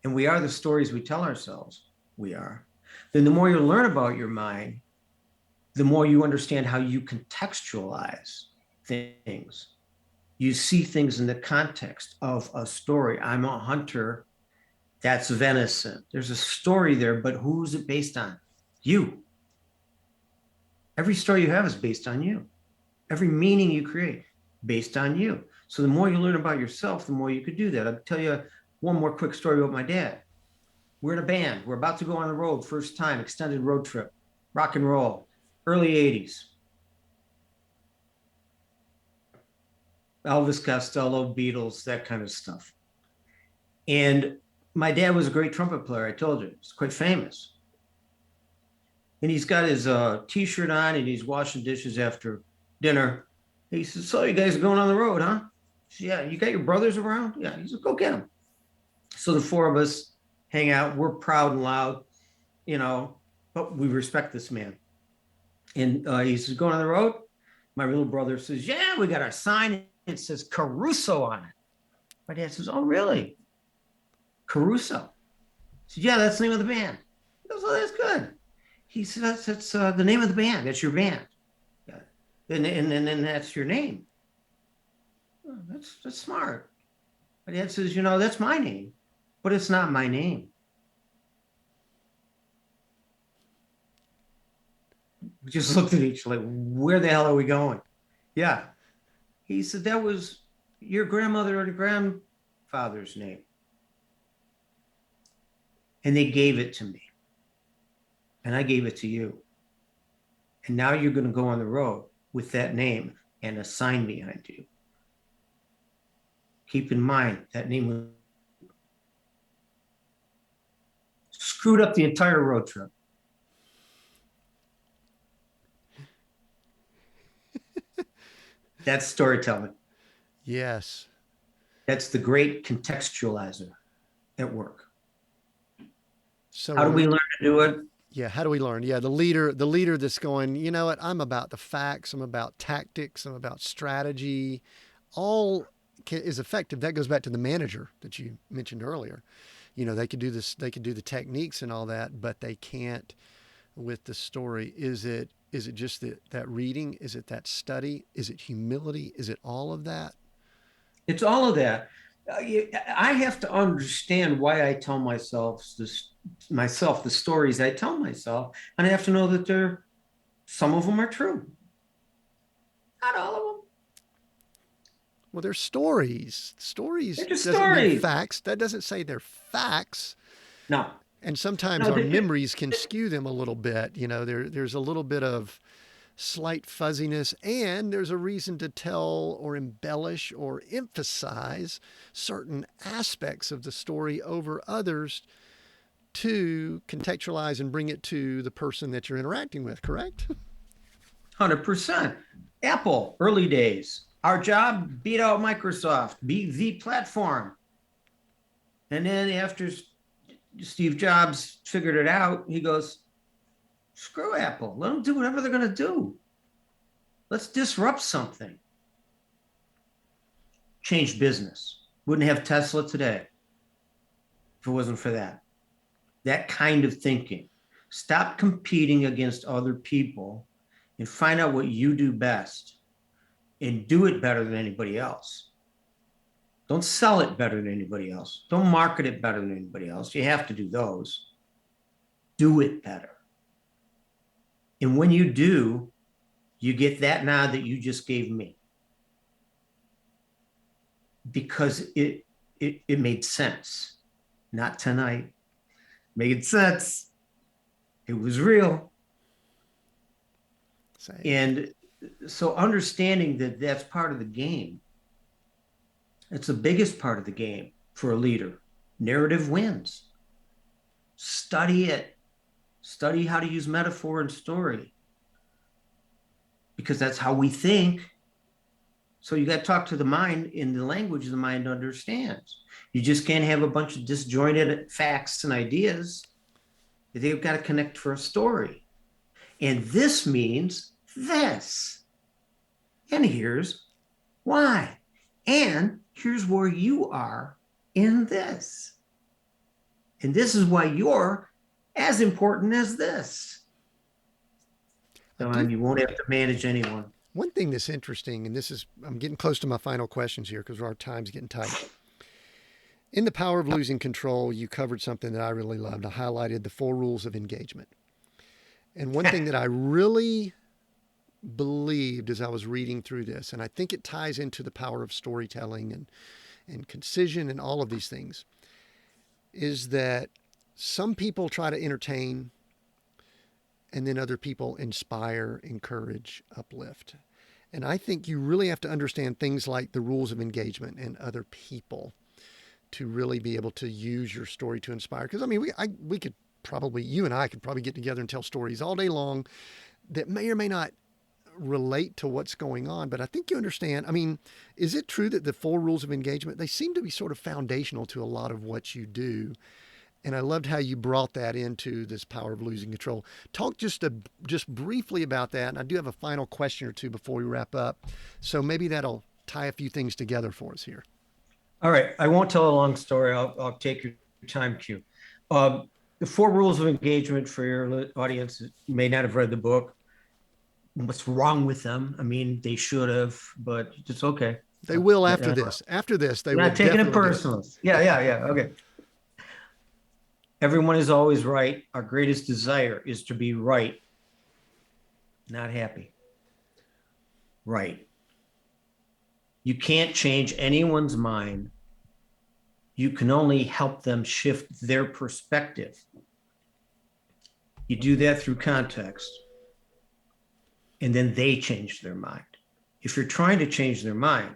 and we are the stories we tell ourselves we are, then the more you learn about your mind, the more you understand how you contextualize things. You see things in the context of a story. I'm a hunter. That's venison. There's a story there, but who's it based on? You. Every story you have is based on you. Every meaning you create, based on you. So the more you learn about yourself, the more you could do that. I'll tell you one more quick story about my dad. We're in a band. We're about to go on the road, first time, extended road trip, rock and roll. early 80s. Elvis Costello, Beatles, that kind of stuff. And my dad was a great trumpet player, I told you. He's quite famous. And he's got his t-shirt on and he's washing dishes after dinner. He says, so you guys are going on the road, huh? Said, yeah, you got your brothers around? Yeah. He said, go get them. So the four of us hang out. We're proud and loud, but we respect this man. And he says, going on the road? My little brother says, yeah, we got our sign. It says Caruso on it. My dad says, oh, really? Caruso? I said, yeah, that's the name of the band. He goes, oh, that's good. He said, that's the name of the band. That's your band. Yeah. And that's your name. Oh, that's smart. My dad says, that's my name, but it's not my name. We just looked at each other like, where the hell are we going? Yeah. He said, that was your grandmother or grandfather's name. And they gave it to me. And I gave it to you. And now you're going to go on the road with that name and a sign behind you. Keep in mind, that name was screwed up the entire road trip. That's storytelling. Yes. That's the great contextualizer at work. So how do we learn to do it? Yeah, how do we learn? Yeah, the leader that's going, you know what, I'm about the facts, I'm about tactics, I'm about strategy. All is effective. That goes back to the manager that you mentioned earlier. They could do this, they could do the techniques and all that, but they can't with the story. Is it just that reading? Is it that study? Is it humility? Is it all of that? It's all of that. I have to understand why I tell myself the stories I tell myself, and I have to know that some of them are true. Not all of them. Well, they're stories. Stories They're just doesn't mean stories. facts. That doesn't say they're facts. No. And sometimes our memories can skew them a little bit. There's a little bit of slight fuzziness, and there's a reason to tell or embellish or emphasize certain aspects of the story over others to contextualize and bring it to the person that you're interacting with, correct? 100%. Apple, early days. Our job, beat out Microsoft, be the platform. And then after Steve Jobs figured it out, he goes, screw Apple. Let them do whatever they're going to do. Let's disrupt something. Change business. Wouldn't have Tesla today if it wasn't for that. That kind of thinking. Stop competing against other people and find out what you do best and do it better than anybody else. Don't sell it better than anybody else. Don't market it better than anybody else. You have to do those. Do it better. And when you do, you get that nod that you just gave me. Because it made sense. Not tonight. Made sense. It was real. Same. And so understanding that that's part of the game, it's the biggest part of the game for a leader. Narrative wins. Study it. Study how to use metaphor and story. Because that's how we think. So you got to talk to the mind in the language the mind understands. You just can't have a bunch of disjointed facts and ideas. They've got to connect for a story. And this means this. And here's why. And here's where you are in this. And this is why you're as important as this. And you won't have to manage anyone. One thing that's interesting, and I'm getting close to my final questions here because our time's getting tight. In The Power of Losing Control, you covered something that I really loved. I highlighted the 4 rules of engagement. And one thing that I really believed as I was reading through this, and I think it ties into the power of storytelling and concision and all of these things, is that some people try to entertain and then other people inspire, encourage, uplift. And I think you really have to understand things like the rules of engagement and other people to really be able to use your story to inspire. Because I mean, we could probably, you and I could probably get together and tell stories all day long that may or may not relate to what's going on. But I think you understand. I mean, is it true that the 4 rules of engagement, they seem to be sort of foundational to a lot of what you do? And I loved how you brought that into this power of losing control. Talk just briefly about that. And I do have a final question or two before we wrap up. So maybe that'll tie a few things together for us here. All right. I won't tell a long story. I'll take your time cue. The 4 rules of engagement, for your audience that may not have read the book. What's wrong with them? I mean, they should have, but it's okay. They will after this. After this, they will. Not taking it personal. Yeah. Okay. Everyone is always right. Our greatest desire is to be right, not happy. Right. You can't change anyone's mind. You can only help them shift their perspective. You do that through context, and then they change their mind. If you're trying to change their mind,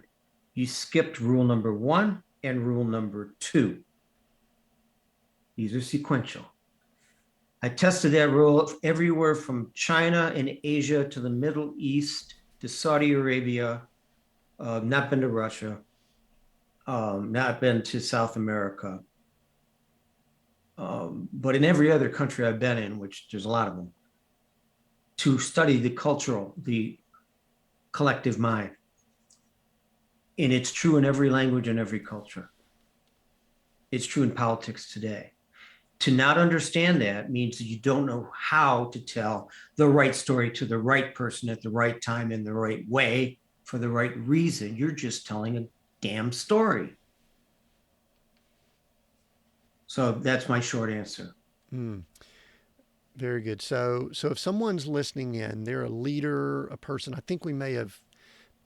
you skipped rule number 1 and rule number 2. These are sequential. I tested that rule everywhere from China and Asia to the Middle East to Saudi Arabia. Not been to Russia. Not been to South America. But in every other country I've been in, which there's a lot of them, to study the collective mind. And it's true in every language and every culture. It's true in politics today. To not understand that means that you don't know how to tell the right story to the right person at the right time in the right way for the right reason. You're just telling a damn story. So that's my short answer. Very good. So if someone's listening in, they're a leader, a person, I think we may have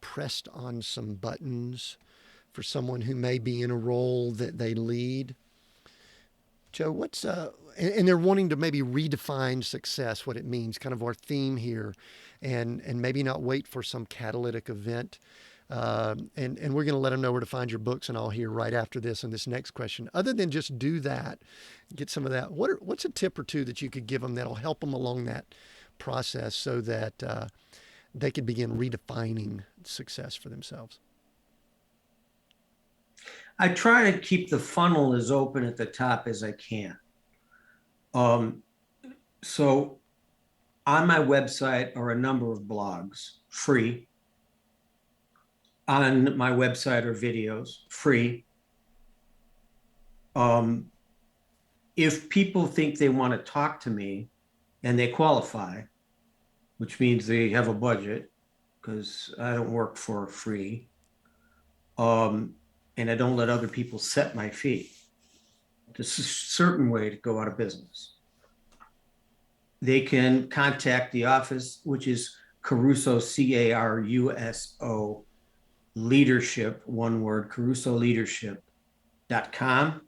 pressed on some buttons for someone who may be in a role that they lead. Joe, and they're wanting to maybe redefine success, what it means, kind of our theme here, and maybe not wait for some catalytic event. And we're going to let them know where to find your books and all here right after this and this next question. Other than just do that, get some of that. What's a tip or two that you could give them that'll help them along that process so that they could begin redefining success for themselves? I try to keep the funnel as open at the top as I can. So on my website are a number of blogs, free. On my website are videos, free. If people think they want to talk to me and they qualify, which means they have a budget, because I don't work for free, and I don't let other people set my fee. This is a certain way to go out of business. They can contact the office, which is Caruso, Caruso Leadership, one word, carusoleadership.com.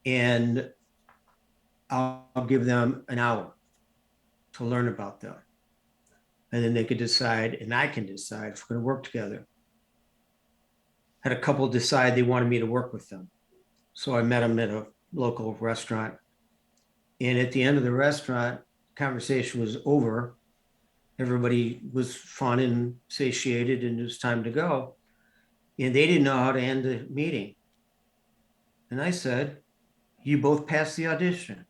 And I'll give them an hour to learn about them. And then they could decide, and I can decide if we're going to work together. Had a couple decide they wanted me to work with them. So I met them at a local restaurant. And at the end of the restaurant, conversation was over. Everybody was fun and satiated, and it was time to go. And they didn't know how to end the meeting. And I said, you both passed the audition.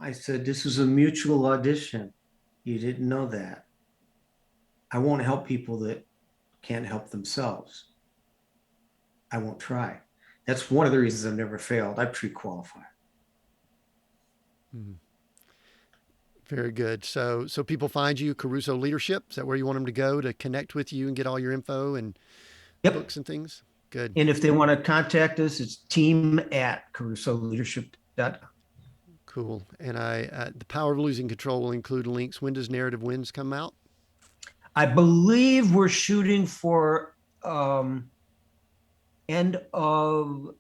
I said, this is a mutual audition. You didn't know that. I won't help people that can't help themselves. I won't try. That's one of the reasons I've never failed. I'm pre-qualified. Very good. So people find you, Caruso Leadership. Is that where you want them to go to connect with you and get all your info and books and things? Good. And if they want to contact us, it's team@carusoleadership.com. Cool. And the Power of Losing Control will include links. When does Narrative Wins come out? I believe we're shooting for end of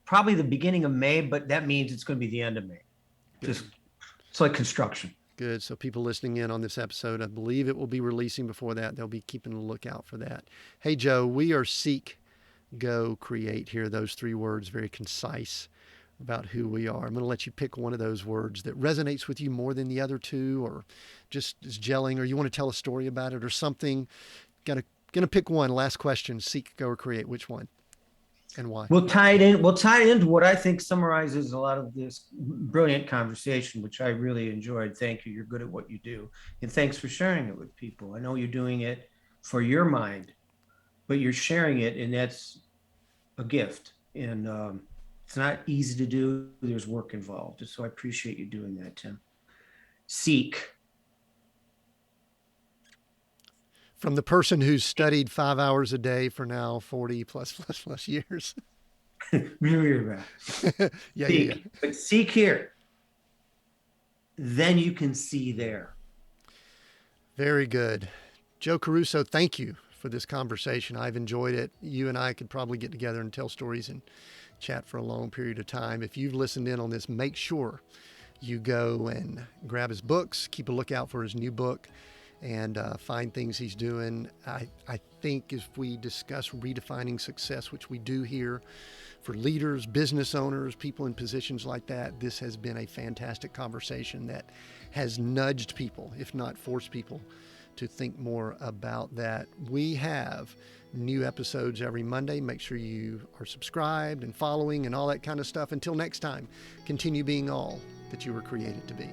probably the beginning of May, but that means it's going to be the end of May. Just it's like construction. Good. So people listening in on this episode, I believe it will be releasing before that. They'll be keeping a lookout for that. Hey, Joe, we are seek, go, create here. Those 3 words, very concise about who we are. I'm going to let you pick one of those words that resonates with you more than the other 2, or just is gelling, or you want to tell a story about it or something. Gonna pick one. Last question. Seek, go, or create. Which one and why? We'll tie it into what I think summarizes a lot of this brilliant conversation, which I really enjoyed. Thank you. You're good at what you do. And thanks for sharing it with people. I know you're doing it for your mind, but you're sharing it, and that's a gift. And it's not easy to do. There's work involved. So I appreciate you doing that, Tim. Seek. From the person who's studied 5 hours a day for now 40 plus years. Yeah. But seek here. Then you can see there. Very good. Joe Caruso, thank you for this conversation. I've enjoyed it. You and I could probably get together and tell stories and chat for a long period of time. If you've listened in on this, make sure you go and grab his books, keep a lookout for his new book, and find things he's doing. I think if we discuss redefining success, which we do here for leaders, business owners, people in positions like that, this has been a fantastic conversation that has nudged people, if not forced people, to think more about that. We have new episodes every Monday. Make sure you are subscribed and following and all that kind of stuff. Until next time, continue being all that you were created to be.